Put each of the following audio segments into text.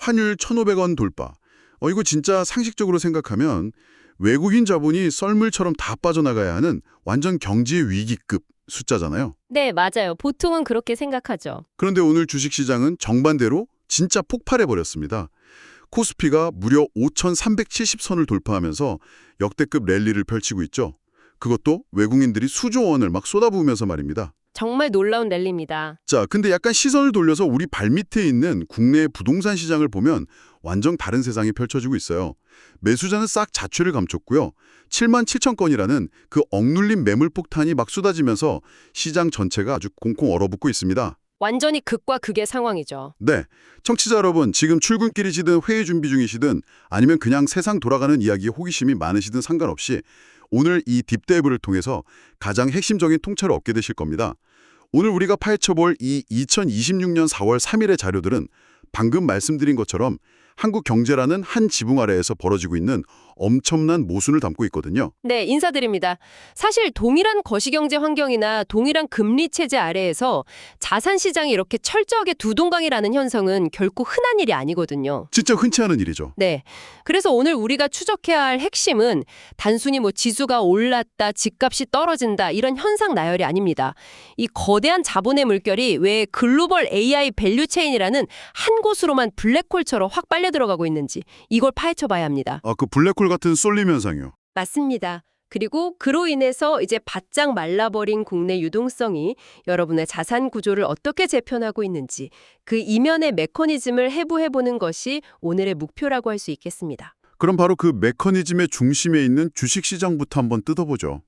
환율 1,500원 돌파. 이거 진짜 상식적으로 생각하면 외국인 자본이 썰물처럼 다 빠져나가야 하는 완전 경제 위기급 숫자잖아요. 네, 맞아요. 보통은 그렇게 생각하죠. 그런데 오늘 주식시장은 정반대로 진짜 폭발해버렸습니다. 코스피가 무려 5,370선을 돌파하면서 역대급 랠리를 펼치고 있죠. 그것도 외국인들이 수조 원을 막 쏟아부으면서 말입니다. 정말 놀라운 랠리입니다. 자, 근데 약간 시선을 돌려서 우리 발밑에 있는 국내 부동산 시장을 보면 완전 다른 세상이 펼쳐지고 있어요. 매수자는 싹 자취를 감췄고요. 7만 7천 건이라는 그 억눌린 매물 폭탄이 막 쏟아지면서 시장 전체가 아주 콩콩 얼어붙고 있습니다. 완전히 극과 극의 상황이죠. 네, 청취자 여러분, 지금 출근길이시든 회의 준비 중이시든 아니면 그냥 세상 돌아가는 이야기에 호기심이 많으시든 상관없이 오늘 이 딥다이브를 통해서 가장 핵심적인 통찰을 얻게 되실 겁니다. 오늘 우리가 파헤쳐볼 이 2026년 4월 3일의 자료들은 방금 말씀드린 것처럼 한국 경제라는 한 지붕 아래에서 벌어지고 있는 엄청난 모순을 담고 있거든요. 네, 인사드립니다. 사실 동일한 거시경제 환경이나 동일한 금리 체제 아래에서 자산 시장이 이렇게 철저하게 두동강이라는 현상은 결코 흔한 일이 아니거든요. 진짜 흔치 않은 일이죠. 네. 그래서 오늘 우리가 추적해야 할 핵심은 단순히 지수가 올랐다, 집값이 떨어진다 이런 현상 나열이 아닙니다. 이 거대한 자본의 물결이 왜 글로벌 AI 밸류 체인이라는 한 곳으로만 블랙홀처럼 확 빨려 들어가고 있는지 이걸 파헤쳐 봐야 합니다. 그 블랙홀 같은 쏠림 현상이요. 맞습니다. 그리고 그로 인해서 이제 바짝 말라버린 국내 유동성이 여러분의 자산 구조를 어떻게 재편하고 있는지 그 이면의 메커니즘을 해부해보는 것이 오늘의 목표라고 할 수 있겠습니다. 그럼 바로 그 메커니즘의 중심에 있는 주식시장부터 한번 뜯어보죠.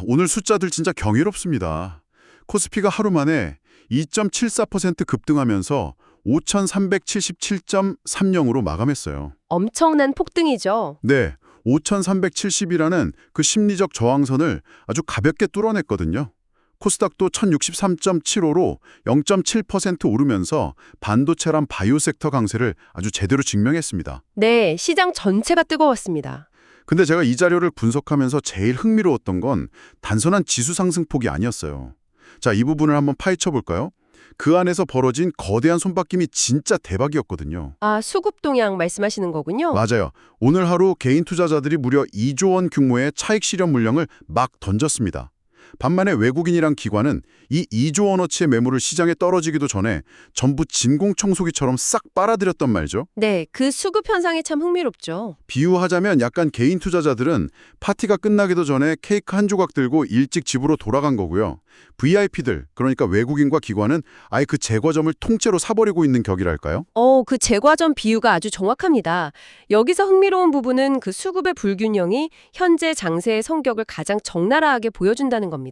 오늘 숫자들 진짜 경이롭습니다. 코스피가 하루 만에 2.74% 급등하면서 5,377.30으로 마감했어요. 엄청난 폭등이죠. 네, 5,370이라는 그 심리적 저항선을 아주 가볍게 뚫어냈거든요. 코스닥도 1,063.75로 0.7% 오르면서 반도체랑 바이오 섹터 강세를 아주 제대로 증명했습니다. 네, 시장 전체가 뜨거웠습니다. 근데 제가 이 자료를 분석하면서 제일 흥미로웠던 건 단순한 지수 상승폭이 아니었어요. 자, 이 부분을 한번 파헤쳐 볼까요? 그 안에서 벌어진 거대한 손바뀜이 진짜 대박이었거든요. 수급 동향 말씀하시는 거군요. 맞아요. 오늘 하루 개인 투자자들이 무려 2조 원 규모의 차익 실현 물량을 막 던졌습니다. 반면에 외국인이랑 기관은 이 2조 원어치의 매물을 시장에 떨어지기도 전에 전부 진공청소기처럼 싹 빨아들였단 말이죠. 네, 그 수급 현상이 참 흥미롭죠. 비유하자면 약간 개인 투자자들은 파티가 끝나기도 전에 케이크 한 조각 들고 일찍 집으로 돌아간 거고요. VIP들, 그러니까 외국인과 기관은 아예 그 제과점을 통째로 사버리고 있는 격이랄까요? 그 제과점 비유가 아주 정확합니다. 여기서 흥미로운 부분은 그 수급의 불균형이 현재 장세의 성격을 가장 적나라하게 보여준다는 겁니다.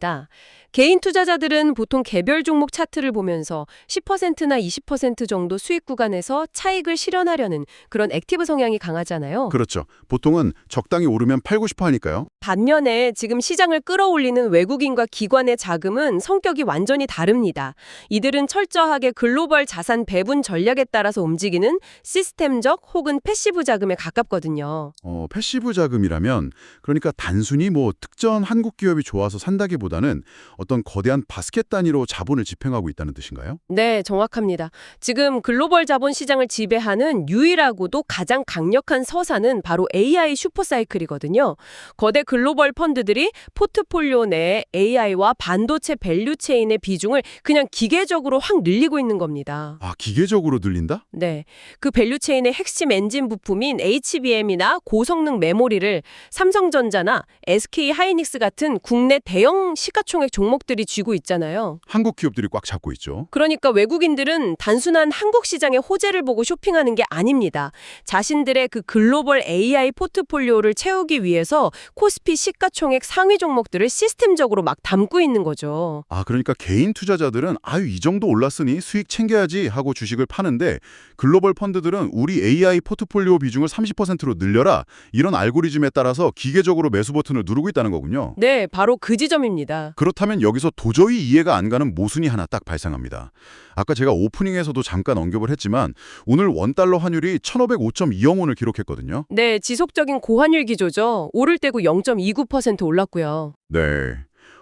개인 투자자들은 보통 개별 종목 차트를 보면서 10%나 20% 정도 수익 구간에서 차익을 실현하려는 그런 액티브 성향이 강하잖아요. 그렇죠. 보통은 적당히 오르면 팔고 싶어 하니까요. 반면에 지금 시장을 끌어올리는 외국인과 기관의 자금은 성격이 완전히 다릅니다. 이들은 철저하게 글로벌 자산 배분 전략에 따라서 움직이는 시스템적 혹은 패시브 자금에 가깝거든요. 패시브 자금이라면 그러니까 단순히 특정 한국 기업이 좋아서 산다기보다는 어떤 거대한 바스켓 단위로 자본을 집행하고 있다는 뜻인가요? 네, 정확합니다. 지금 글로벌 자본 시장을 지배하는 유일하고도 가장 강력한 서사는 바로 AI 슈퍼사이클이거든요. 거대 글로벌 펀드들이 포트폴리오 내에 AI와 반도체 밸류 체인의 비중을 그냥 기계적으로 확 늘리고 있는 겁니다. 기계적으로 늘린다? 네, 그 밸류 체인의 핵심 엔진 부품인 HBM이나 고성능 메모리를 삼성전자나 SK 하이닉스 같은 국내 대형 시가총액 종목들이 쥐고 있잖아요. 한국 기업들이 꽉 잡고 있죠. 그러니까 외국인들은 단순한 한국 시장의 호재를 보고 쇼핑하는 게 아닙니다. 자신들의 그 글로벌 AI 포트폴리오를 채우기 위해서 코스피 시가총액 상위 종목들을 시스템적으로 막 담고 있는 거죠. 그러니까 개인 투자자들은 이 정도 올랐으니 수익 챙겨야지 하고 주식을 파는데 글로벌 펀드들은 우리 AI 포트폴리오 비중을 30%로 늘려라 이런 알고리즘에 따라서 기계적으로 매수 버튼을 누르고 있다는 거군요. 네, 바로 그 지점입니다. 그렇다면 여기서 도저히 이해가 안 가는 모순이 하나 딱 발생합니다. 아까 제가 오프닝에서도 잠깐 언급을 했지만 오늘 원달러 환율이 1,505.20원을 기록했거든요. 네, 지속적인 고환율 기조죠. 오를 때고 0.29% 올랐고요. 네,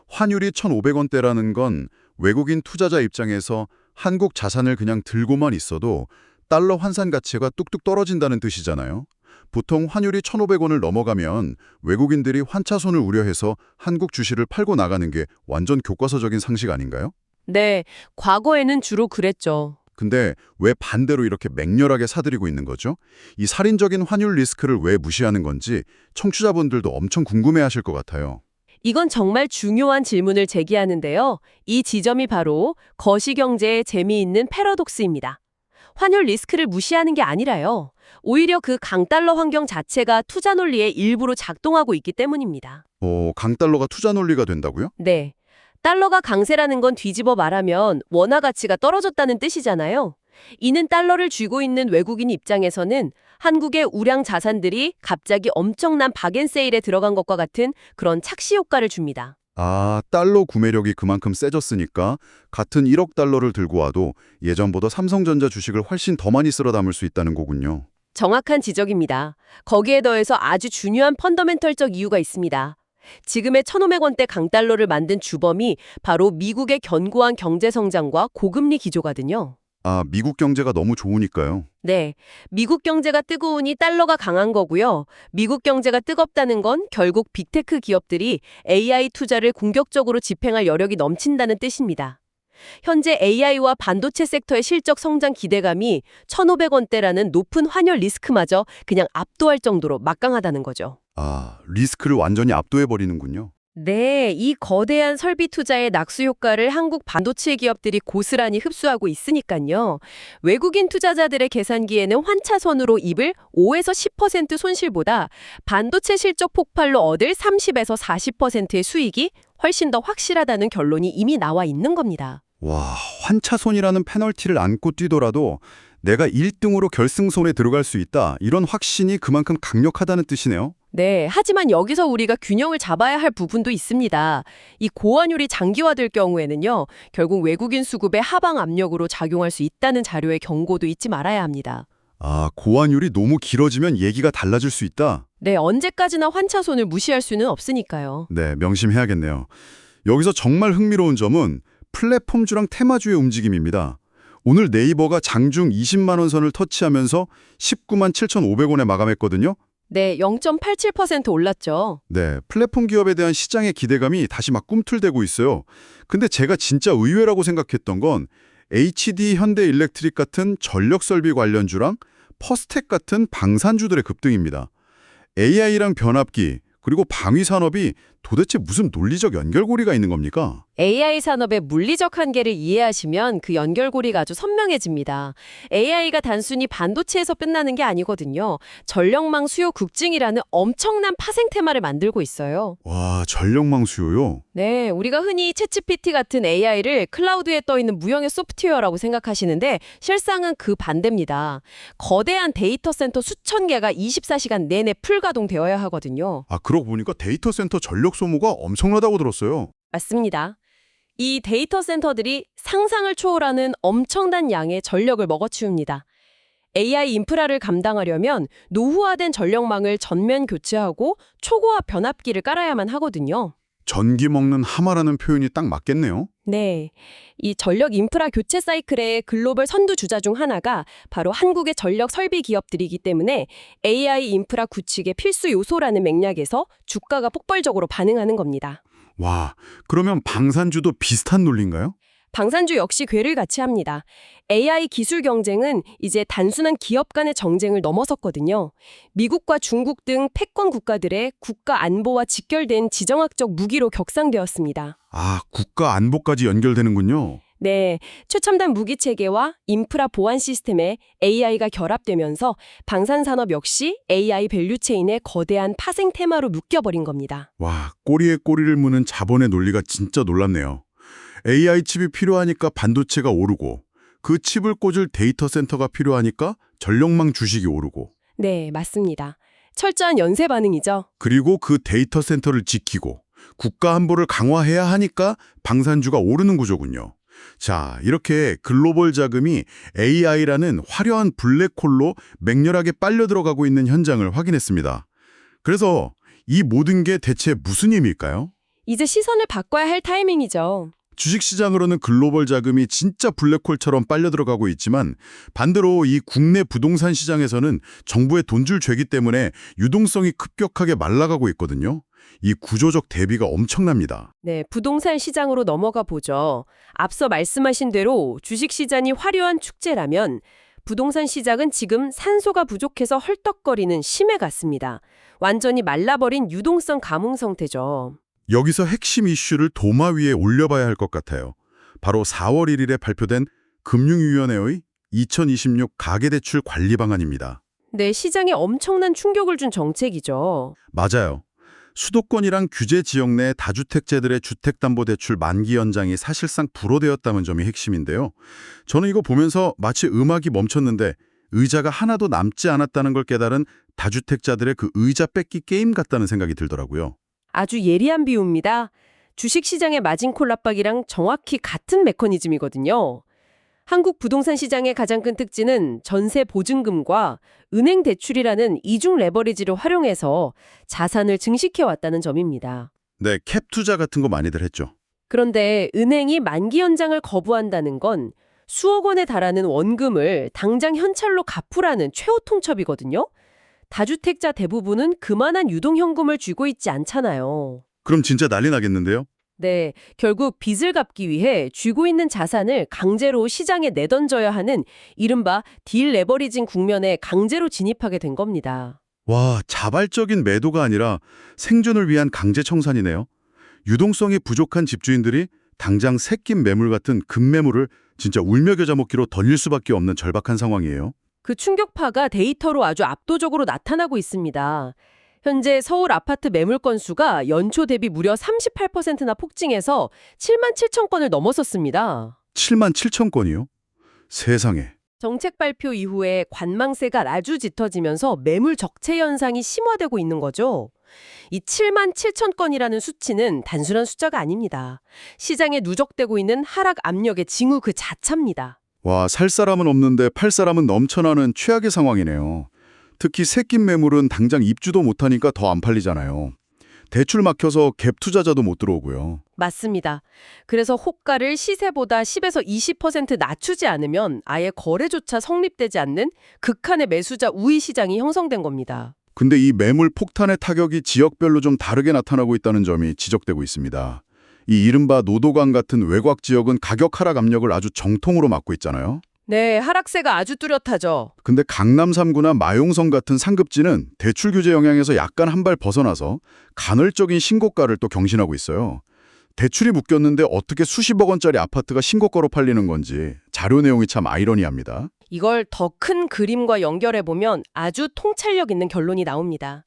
환율이 1,500원대라는 건 외국인 투자자 입장에서 한국 자산을 그냥 들고만 있어도 달러 환산 가치가 뚝뚝 떨어진다는 뜻이잖아요. 보통 환율이 1,500원을 넘어가면 외국인들이 환차손을 우려해서 한국 주식을 팔고 나가는 게 완전 교과서적인 상식 아닌가요? 네, 과거에는 주로 그랬죠. 근데 왜 반대로 이렇게 맹렬하게 사들이고 있는 거죠? 이 살인적인 환율 리스크를 왜 무시하는 건지 청취자분들도 엄청 궁금해하실 것 같아요. 이건 정말 중요한 질문을 제기하는데요. 이 지점이 바로 거시경제의 재미있는 패러독스입니다. 환율 리스크를 무시하는 게 아니라요. 오히려 그 강달러 환경 자체가 투자 논리에 일부러 작동하고 있기 때문입니다. 강달러가 투자 논리가 된다고요? 네. 달러가 강세라는 건 뒤집어 말하면 원화 가치가 떨어졌다는 뜻이잖아요. 이는 달러를 쥐고 있는 외국인 입장에서는 한국의 우량 자산들이 갑자기 엄청난 박앤세일에 들어간 것과 같은 그런 착시 효과를 줍니다. 달러 구매력이 그만큼 세졌으니까 같은 1억 달러를 들고 와도 예전보다 삼성전자 주식을 훨씬 더 많이 쓸어 담을 수 있다는 거군요. 정확한 지적입니다. 거기에 더해서 아주 중요한 펀더멘털적 이유가 있습니다. 지금의 1,500원대 강달러를 만든 주범이 바로 미국의 견고한 경제 성장과 고금리 기조거든요. 미국 경제가 너무 좋으니까요. 네, 미국 경제가 뜨거우니 달러가 강한 거고요. 미국 경제가 뜨겁다는 건 결국 빅테크 기업들이 AI 투자를 공격적으로 집행할 여력이 넘친다는 뜻입니다. 현재 AI와 반도체 섹터의 실적 성장 기대감이 1,500원대라는 높은 환율 리스크마저 그냥 압도할 정도로 막강하다는 거죠. 리스크를 완전히 압도해버리는군요. 네, 이 거대한 설비 투자의 낙수 효과를 한국 반도체 기업들이 고스란히 흡수하고 있으니까요. 외국인 투자자들의 계산기에는 환차손으로 입을 5에서 10% 손실보다 반도체 실적 폭발로 얻을 30에서 40%의 수익이 훨씬 더 확실하다는 결론이 이미 나와 있는 겁니다. 와, 환차손이라는 페널티를 안고 뛰더라도 내가 1등으로 결승선에 들어갈 수 있다. 이런 확신이 그만큼 강력하다는 뜻이네요. 네, 하지만 여기서 우리가 균형을 잡아야 할 부분도 있습니다. 이 고환율이 장기화될 경우에는요, 결국 외국인 수급의 하방 압력으로 작용할 수 있다는 자료의 경고도 잊지 말아야 합니다. 고환율이 너무 길어지면 얘기가 달라질 수 있다? 네, 언제까지나 환차손을 무시할 수는 없으니까요. 네, 명심해야겠네요. 여기서 정말 흥미로운 점은 플랫폼주랑 테마주의 움직임입니다. 오늘 네이버가 장중 20만 원 선을 터치하면서 19만 7,500원에 마감했거든요. 네, 0.87% 올랐죠. 네, 플랫폼 기업에 대한 시장의 기대감이 다시 막 꿈틀대고 있어요. 근데 제가 진짜 의외라고 생각했던 건 HD 현대일렉트릭 같은 전력 설비 관련주랑 퍼스텍 같은 방산주들의 급등입니다. AI랑 변압기, 그리고 방위 산업이 도대체 무슨 논리적 연결고리가 있는 겁니까? AI 산업의 물리적 한계를 이해하시면 그 연결고리가 아주 선명해집니다. AI가 단순히 반도체에서 끝나는 게 아니거든요. 전력망 수요 급증이라는 엄청난 파생 테마를 만들고 있어요. 와, 전력망 수요요? 네, 우리가 흔히 챗GPT 같은 AI를 클라우드에 떠있는 무형의 소프트웨어라고 생각하시는데 실상은 그 반대입니다. 거대한 데이터 센터 수천 개가 24시간 내내 풀가동되어야 하거든요. 그러고 보니까 데이터 센터 전력 소모가 엄청나다고 들었어요. 맞습니다. 이 데이터 센터들이 상상을 초월하는 엄청난 양의 전력을 먹어치웁니다. AI 인프라를 감당하려면 노후화된 전력망을 전면 교체하고 초고압 변압기를 깔아야만 하거든요. 전기 먹는 하마라는 표현이 딱 맞겠네요. 네, 이 전력 인프라 교체 사이클의 글로벌 선두 주자 중 하나가 바로 한국의 전력 설비 기업들이기 때문에 AI 인프라 구축의 필수 요소라는 맥락에서 주가가 폭발적으로 반응하는 겁니다. 와, 그러면 방산주도 비슷한 논리인가요? 방산주 역시 궤를 같이 합니다. AI 기술 경쟁은 이제 단순한 기업 간의 정쟁을 넘어섰거든요. 미국과 중국 등 패권 국가들의 국가 안보와 직결된 지정학적 무기로 격상되었습니다. 국가 안보까지 연결되는군요. 네, 최첨단 무기 체계와 인프라 보안 시스템에 AI가 결합되면서 방산산업 역시 AI 밸류체인의 거대한 파생 테마로 묶여버린 겁니다. 와, 꼬리에 꼬리를 무는 자본의 논리가 진짜 놀랍네요. AI 칩이 필요하니까 반도체가 오르고 그 칩을 꽂을 데이터 센터가 필요하니까 전력망 주식이 오르고 네, 맞습니다. 철저한 연쇄 반응이죠. 그리고 그 데이터 센터를 지키고 국가 안보를 강화해야 하니까 방산주가 오르는 구조군요. 자, 이렇게 글로벌 자금이 AI라는 화려한 블랙홀로 맹렬하게 빨려 들어가고 있는 현장을 확인했습니다. 그래서 이 모든 게 대체 무슨 의미일까요? 이제 시선을 바꿔야 할 타이밍이죠. 주식시장으로는 글로벌 자금이 진짜 블랙홀처럼 빨려 들어가고 있지만 반대로 이 국내 부동산 시장에서는 정부의 돈줄 죄기 때문에 유동성이 급격하게 말라가고 있거든요. 이 구조적 대비가 엄청납니다. 네, 부동산 시장으로 넘어가 보죠. 앞서 말씀하신 대로 주식시장이 화려한 축제라면 부동산 시장은 지금 산소가 부족해서 헐떡거리는 심해 같습니다. 완전히 말라버린 유동성 감흥 상태죠. 여기서 핵심 이슈를 도마 위에 올려봐야 할 것 같아요. 바로 4월 1일에 발표된 금융위원회의 2026 가계대출 관리 방안입니다. 네, 시장에 엄청난 충격을 준 정책이죠. 맞아요. 수도권이랑 규제 지역 내 다주택자들의 주택담보대출 만기 연장이 사실상 불허되었다는 점이 핵심인데요. 저는 이거 보면서 마치 음악이 멈췄는데 의자가 하나도 남지 않았다는 걸 깨달은 다주택자들의 그 의자 뺏기 게임 같다는 생각이 들더라고요. 아주 예리한 비유입니다. 주식시장의 마진콜 압박이랑 정확히 같은 메커니즘이거든요. 한국 부동산 시장의 가장 큰 특징은 전세 보증금과 은행 대출이라는 이중 레버리지를 활용해서 자산을 증식해왔다는 점입니다. 네, 캡 투자 같은 거 많이들 했죠. 그런데 은행이 만기 연장을 거부한다는 건 수억 원에 달하는 원금을 당장 현찰로 갚으라는 최후 통첩이거든요. 다주택자 대부분은 그만한 유동현금을 쥐고 있지 않잖아요. 그럼 진짜 난리 나겠는데요? 네, 결국 빚을 갚기 위해 쥐고 있는 자산을 강제로 시장에 내던져야 하는 이른바 딜 레버리징 국면에 강제로 진입하게 된 겁니다. 와, 자발적인 매도가 아니라 생존을 위한 강제 청산이네요. 유동성이 부족한 집주인들이 당장 새낀 매물 같은 급매물을 진짜 울며 겨자 먹기로 던질 수밖에 없는 절박한 상황이에요. 그 충격파가 데이터로 아주 압도적으로 나타나고 있습니다. 현재 서울 아파트 매물 건수가 연초 대비 무려 38%나 폭증해서 7만 7천 건을 넘어섰습니다. 7만 7천 건이요? 세상에. 정책 발표 이후에 관망세가 아주 짙어지면서 매물 적체 현상이 심화되고 있는 거죠. 이 7만 7천 건이라는 수치는 단순한 숫자가 아닙니다. 시장에 누적되고 있는 하락 압력의 징후 그 자체입니다. 와, 살 사람은 없는데 팔 사람은 넘쳐나는 최악의 상황이네요. 특히 새낀 매물은 당장 입주도 못하니까 더 안 팔리잖아요. 대출 막혀서 갭 투자자도 못 들어오고요. 맞습니다. 그래서 호가를 시세보다 10에서 20% 낮추지 않으면 아예 거래조차 성립되지 않는 극한의 매수자 우위 시장이 형성된 겁니다. 근데 이 매물 폭탄의 타격이 지역별로 좀 다르게 나타나고 있다는 점이 지적되고 있습니다. 이 이른바 노도강 같은 외곽 지역은 가격 하락 압력을 아주 정통으로 맞고 있잖아요. 네, 하락세가 아주 뚜렷하죠. 근데 강남 3구나 마용성 같은 상급지는 대출 규제 영향에서 약간 한 발 벗어나서 간헐적인 신고가를 또 경신하고 있어요. 대출이 묶였는데 어떻게 수십억 원짜리 아파트가 신고가로 팔리는 건지 자료 내용이 참 아이러니합니다. 이걸 더 큰 그림과 연결해보면 아주 통찰력 있는 결론이 나옵니다.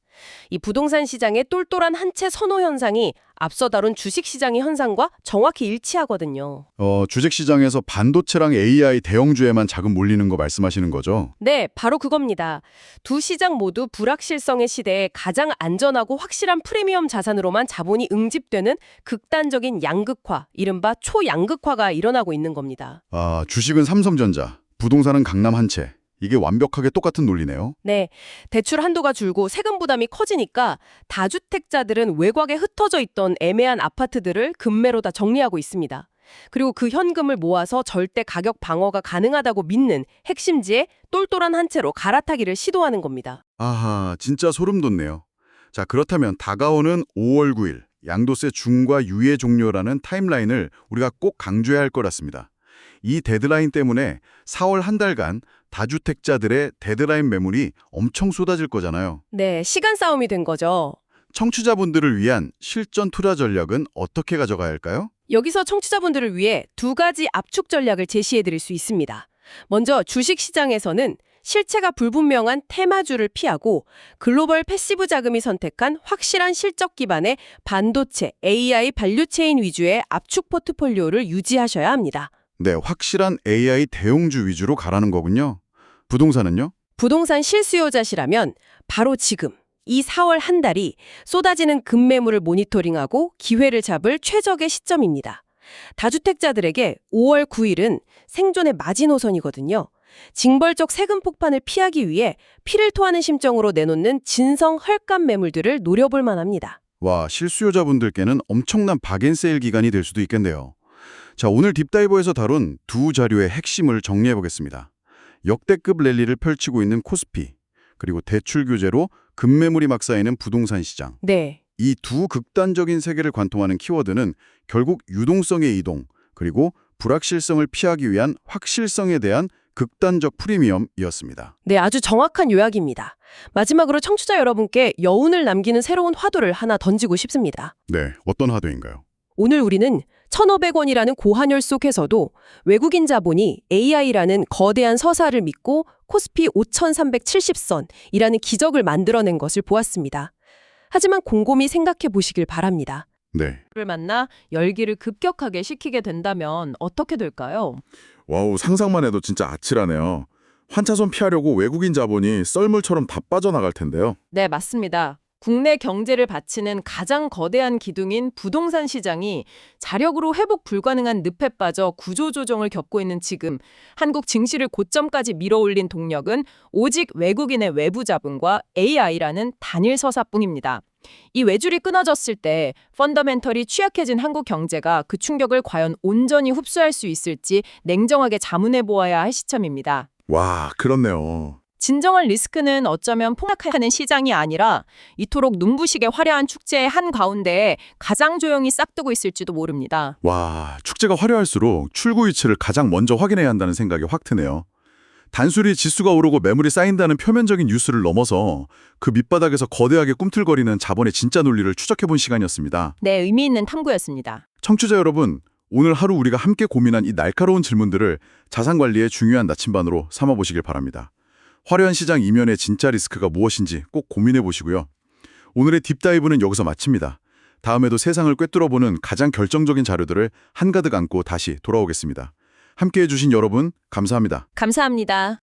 이 부동산 시장의 똘똘한 한 채 선호 현상이 앞서 다룬 주식시장의 현상과 정확히 일치하거든요. 주식시장에서 반도체랑 AI 대형주에만 자금 몰리는 거 말씀하시는 거죠? 네, 바로 그겁니다. 두 시장 모두 불확실성의 시대에 가장 안전하고 확실한 프리미엄 자산으로만 자본이 응집되는 극단적인 양극화, 이른바 초양극화가 일어나고 있는 겁니다. 아, 주식은 삼성전자, 부동산은 강남 한 채. 이게 완벽하게 똑같은 논리네요. 네, 대출 한도가 줄고 세금 부담이 커지니까 다주택자들은 외곽에 흩어져 있던 애매한 아파트들을 급매로 다 정리하고 있습니다. 그리고 그 현금을 모아서 절대 가격 방어가 가능하다고 믿는 핵심지에 똘똘한 한 채로 갈아타기를 시도하는 겁니다. 아하, 진짜 소름 돋네요. 자, 그렇다면 다가오는 5월 9일 양도세 중과 유예 종료라는 타임라인을 우리가 꼭 강조해야 할 것 같습니다. 이 데드라인 때문에 4월 한 달간 다주택자들의 데드라인 매물이 엄청 쏟아질 거잖아요. 네, 시간 싸움이 된 거죠. 청취자분들을 위한 실전 투자 전략은 어떻게 가져가야 할까요? 여기서 청취자분들을 위해 두 가지 압축 전략을 제시해드릴 수 있습니다. 먼저 주식시장에서는 실체가 불분명한 테마주를 피하고 글로벌 패시브 자금이 선택한 확실한 실적 기반의 반도체, AI 밸류체인 위주의 압축 포트폴리오를 유지하셔야 합니다. 네, 확실한 AI 대용주 위주로 가라는 거군요. 부동산은요? 부동산 실수요자시라면 바로 지금 이 4월 한 달이 쏟아지는 급매물을 모니터링하고 기회를 잡을 최적의 시점입니다. 다주택자들에게 5월 9일은 생존의 마지노선이거든요. 징벌적 세금 폭판을 피하기 위해 피를 토하는 심정으로 내놓는 진성 헐값 매물들을 노려볼 만합니다. 와, 실수요자분들께는 엄청난 박앤세일 기간이 될 수도 있겠네요. 자, 오늘 딥다이버에서 다룬 두 자료의 핵심을 정리해 보겠습니다. 역대급 랠리를 펼치고 있는 코스피, 그리고 대출 규제로 급매물이 막 쌓이는 부동산 시장. 네. 이 두 극단적인 세계를 관통하는 키워드는 결국 유동성의 이동, 그리고 불확실성을 피하기 위한 확실성에 대한 극단적 프리미엄이었습니다. 네, 아주 정확한 요약입니다. 마지막으로 청취자 여러분께 여운을 남기는 새로운 화두를 하나 던지고 싶습니다. 네, 어떤 화두인가요? 오늘 우리는 1,500원이라는 고환율 속에서도 외국인 자본이 AI라는 거대한 서사를 믿고 코스피 5,370선이라는 기적을 만들어낸 것을 보았습니다. 하지만 곰곰이 생각해 보시길 바랍니다. 네. 를 만나 열기를 급격하게 식히게 된다면 어떻게 될까요? 와우, 상상만 해도 진짜 아찔하네요. 환차손 피하려고 외국인 자본이 썰물처럼 다 빠져나갈 텐데요. 네, 맞습니다. 국내 경제를 받치는 가장 거대한 기둥인 부동산 시장이 자력으로 회복 불가능한 늪에 빠져 구조조정을 겪고 있는 지금 한국 증시를 고점까지 밀어올린 동력은 오직 외국인의 외부 자본과 AI라는 단일 서사뿐입니다. 이 외줄이 끊어졌을 때 펀더멘털이 취약해진 한국 경제가 그 충격을 과연 온전히 흡수할 수 있을지 냉정하게 자문해 보아야 할 시점입니다. 와, 그렇네요. 진정한 리스크는 어쩌면 폭락하는 시장이 아니라 이토록 눈부시게 화려한 축제의 한가운데에 가장 조용히 싹두고 있을지도 모릅니다. 와, 축제가 화려할수록 출구 위치를 가장 먼저 확인해야 한다는 생각이 확 드네요. 단순히 지수가 오르고 매물이 쌓인다는 표면적인 뉴스를 넘어서 그 밑바닥에서 거대하게 꿈틀거리는 자본의 진짜 논리를 추적해본 시간이었습니다. 네, 의미 있는 탐구였습니다. 청취자 여러분, 오늘 하루 우리가 함께 고민한 이 날카로운 질문들을 자산관리의 중요한 나침반으로 삼아보시길 바랍니다. 화려한 시장 이면의 진짜 리스크가 무엇인지 꼭 고민해 보시고요. 오늘의 딥다이브는 여기서 마칩니다. 다음에도 세상을 꿰뚫어보는 가장 결정적인 자료들을 한가득 안고 다시 돌아오겠습니다. 함께해 주신 여러분 감사합니다. 감사합니다.